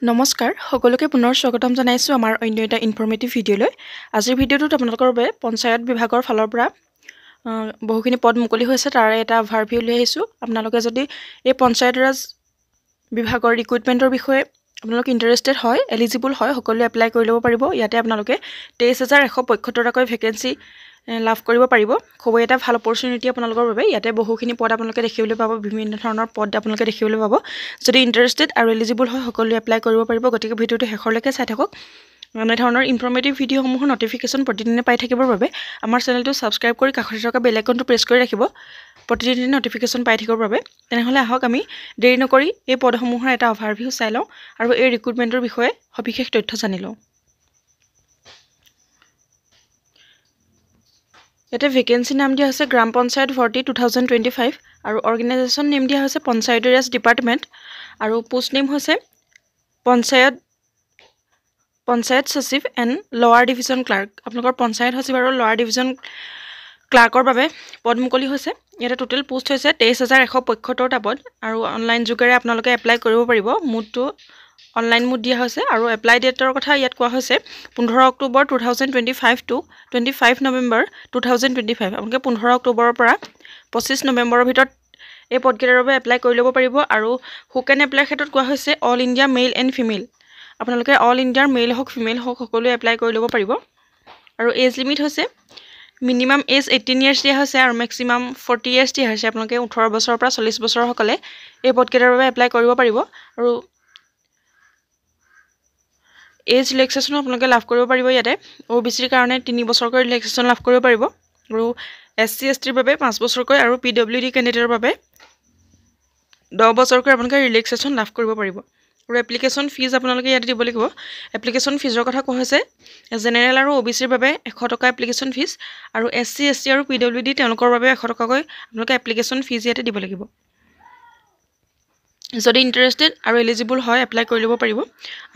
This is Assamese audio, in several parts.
নমস্কাৰ সকলোকে পুনৰ স্বাগতম জনাইছো আমাৰ অন্য এটা ইনফৰমেটিভ ভিডিঅ'লৈ। আজিৰ ভিডিঅ'টোত আপোনালোকৰ বাবে পঞ্চায়ত বিভাগৰ ফালৰ পৰা বহুখিনি পদ মুকলি হৈছে তাৰে এটা অভাৰভিউ লৈ আহিছো। আপোনালোকে যদি এই পঞ্চায়ত ৰাজ বিভাগৰ ৰিক্ৰুটমেণ্টৰ বিষয়ে আপোনালোক ইণ্টাৰেষ্টেড হয়, এলিজিবল হয়, সকলোৱে এপ্লাই কৰি ল'ব পাৰিব। ইয়াতে আপোনালোকে 23,175 টাকৈ ভেকেঞ্চি লাভ কৰিব পাৰিব। খুব এটা ভাল অপৰচুনিটি আপোনালোকৰ বাবে। ইয়াতে বহুখিনি পদ আপোনালোকে দেখিবলৈ পাব, বিভিন্ন ধৰণৰ পদ আপোনালোকে দেখিবলৈ পাব। যদি ইণ্টাৰেষ্টেড আৰু এলিজিবল হয় সকলোৱে এপ্লাই কৰিব পাৰিব। গতিকে ভিডিঅ'টো শেষলৈকে চাই থাকক। এনে ধৰণৰ ইনফৰমেটিভ ভিডিঅ'সমূহৰ নটিফিকেশ্যন প্ৰতিদিনে পাই থাকিবৰ বাবে আমাৰ চেনেলটো ছাবস্ক্ৰাইব কৰি কাষতে থকা বেল আইকনটো প্ৰেছ কৰি ৰাখিব প্ৰতিদিনে নটিফিকেশ্যন পাই থাকিবৰ বাবে। তেনেহ'লে আহক আমি দেৰি নকৰি এই পদসমূহৰ এটা অভাৰভিউ চাই লওঁ আৰু এই ৰিক্ৰুটমেণ্টৰ বিষয়ে সবিশেষ তথ্য জানি লওঁ। ইয়াতে ভেকেঞ্চি নাম দিয়া হৈছে গ্ৰাম পঞ্চায়ত ভৰ্তি 2025 আৰু অৰ্গেনাইজেশ্যন নেম দিয়া হৈছে পঞ্চায়ত ৰাজ ডিপাৰ্টমেণ্ট আৰু পোষ্ট নেম হৈছে পঞ্চায়ত সচিব এণ্ড লৱাৰ ডিভিজন ক্লাৰ্ক। আপোনালোকৰ পঞ্চায়ত সচিব আৰু লৱাৰ ডিভিজন ক্লাৰ্কৰ বাবে পদ মুকলি হৈছে। ইয়াতে টোটেল পোষ্ট হৈছে 23,175টা পদ আৰু অনলাইন যোগেৰে আপোনালোকে এপ্লাই কৰিব পাৰিব। মুডটো অনলাইন মুড দিয়া হৈছে আৰু এপ্লাই ডেটৰ কথা ইয়াত কোৱা হৈছে 15 অক্টোবৰ 2025 টু 25 নৱেম্বৰ 2025। আপোনালোকে 15 অক্টোবৰৰ পৰা 25 নৱেম্বৰৰ ভিতৰত এই পদকেইটাৰ বাবে এপ্লাই কৰি ল'ব পাৰিব। আৰু হু কেন এপ্লাইৰ ক্ষেত্ৰত কোৱা হৈছে all India mail and female. আপোনালোকে অল ইণ্ডিয়াৰ মেইল হওক ফিমেল হওক সকলোৱে এপ্লাই কৰি ল'ব পাৰিব। আৰু এজ লিমিট হৈছে মিনিমাম এজ 18 ইয়াৰ্ছ দিয়া হৈছে আৰু মেক্সিমাম 40 ইয়াৰ্ছ দিয়া হৈছে। আপোনালোকে 18 বছৰৰ পৰা 40 বছৰসকলে এই পদকেইটাৰ বাবে এপ্লাই কৰিব পাৰিব। আৰু এজ ৰিলেক্সেশ্যনো আপোনালোকে লাভ কৰিব পাৰিব। ইয়াতে OBCৰ কাৰণে 3 বছৰকৈ ৰিলেক্সেশ্যন লাভ কৰিব পাৰিব আৰু SC STৰ বাবে 5 বছৰকৈ আৰু PWD কেণ্ডিডেটৰ বাবে 10 বছৰকৈ আপোনালোকে ৰিলেক্সেশ্যন লাভ কৰিব পাৰিব। আৰু এপ্লিকেশ্যন ফিজ আপোনালোকে ইয়াতে দিব লাগিব। এপ্লিকেশ্যন ফিজৰ কথা কোৱা হৈছে জেনেৰেল আৰু OBCৰ বাবে 100 টকা এপ্লিকেশ্যন ফিজ আৰু SC ST আৰু PWD তেওঁলোকৰ বাবে 100 টকাকৈ আপোনালোকে এপ্লিকেশ্যন ফিজ ইয়াতে দিব লাগিব। যদি ইণ্টাৰেষ্টেড আৰু এলিজিবল হয় এপ্লাই কৰি ল'ব পাৰিব।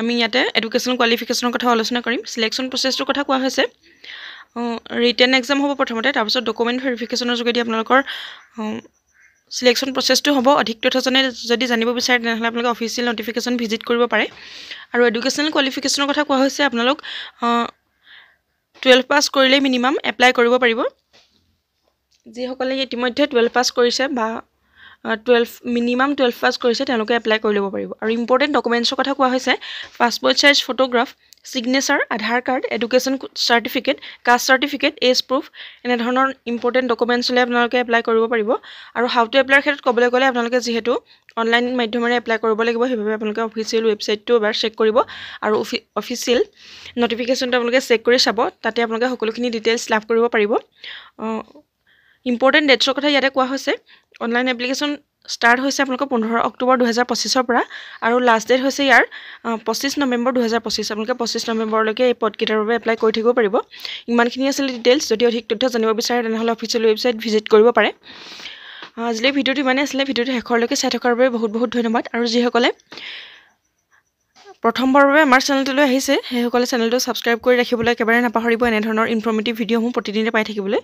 আমি ইয়াতে এডুকেশ্যন কোৱালিফিকেশ্যনৰ কথা আলোচনা কৰিম। চিলেকশ্যন প্ৰচেছটোৰ কথা কোৱা হৈছে ৰিটেন এক্সাম হ'ব প্ৰথমতে, তাৰপিছত ডকুমেণ্ট ভেৰিফিকেশ্যনৰ যোগেদি আপোনালোকৰ চিলেকশ্যন প্ৰচেছটো হ'ব। অধিক তথ্য যদি জানিব বিচাৰে তেনেহ'লে আপোনালোকে অফিচিয়েল নটিফিকেশ্যন ভিজিট কৰিব পাৰে। আৰু এডুকেশ্যনেল কোৱালিফিকেশ্যনৰ কথা কোৱা হৈছে আপোনালোক 12 পাছ কৰিলেই মিনিমাম এপ্লাই কৰিব পাৰিব। যিসকলে ইতিমধ্যে 12 পাছ কৰিছে বা মিনিমাম 12 পাছ কৰিছে তেওঁলোকে এপ্লাই কৰি ল'ব পাৰিব। আৰু ইম্পৰ্টেণ্ট ডকুমেণ্টছৰ কথা কোৱা হৈছে passport size photograph, signature, Aadhaar card, education certificate, caste certificate, age proof এনেধৰণৰ ইম্পৰ্টেণ্ট ডকুমেণ্টছ হ'লে আপোনালোকে এপ্লাই কৰিব পাৰিব। আৰু হাউ টু এপ্লাইৰ ক্ষেত্ৰত ক'বলৈ গ'লে আপোনালোকে যিহেতু অনলাইন মাধ্যমেৰে এপ্লাই কৰিব লাগিব সেইবাবে আপোনালোকে অফিচিয়েল ৱেবছাইটটো এবাৰ চেক কৰিব আৰু অফিচিয়েল নটিফিকেশ্যনটো আপোনালোকে চেক কৰি চাব। তাতে আপোনালোকে সকলোখিনি ডিটেইলছ লাভ কৰিব পাৰিব। ইম্পৰ্টেণ্ট ডেটছৰ কথা ইয়াতে কোৱা হৈছে অনলাইন এপ্লিকেশ্যন ষ্টাৰ্ট হৈছে আপোনালোকৰ 15 অক্টোবৰ 2025ৰ পৰা আৰু লাষ্ট ডেট হৈছে ইয়াৰ 25 নৱেম্বৰ 2025। আপোনালোকে 25 নৱেম্বৰলৈকে এই পদকেইটাৰ বাবে এপ্লাই কৰি থাকিব পাৰিব। ইমানখিনি আছিলে ডিটেইলছ। যদি অধিক তথ্য জানিব বিচাৰে তেনেহ'লে অফিচিয়েল ৱেবছাইট ভিজিট কৰিব পাৰে। আজিলৈ ভিডিঅ'টো ইমানেই আছিলে। ভিডিঅ'টো শেষৰলৈকে চাই থকাৰ বাবে বহুত বহুত ধন্যবাদ। আৰু যিসকলে প্ৰথমবাৰৰ বাবে আমাৰ চেনেলটোলৈ আহিছে সেইসকলে চেনেলটো ছাবস্ক্ৰাইব কৰি ৰাখিবলৈ একেবাৰে নাপাহৰিব এনেধৰণৰ ইনফৰমেটিভ ভিডিঅ'সমূহ প্ৰতিদিনে পাই থাকিবলৈ।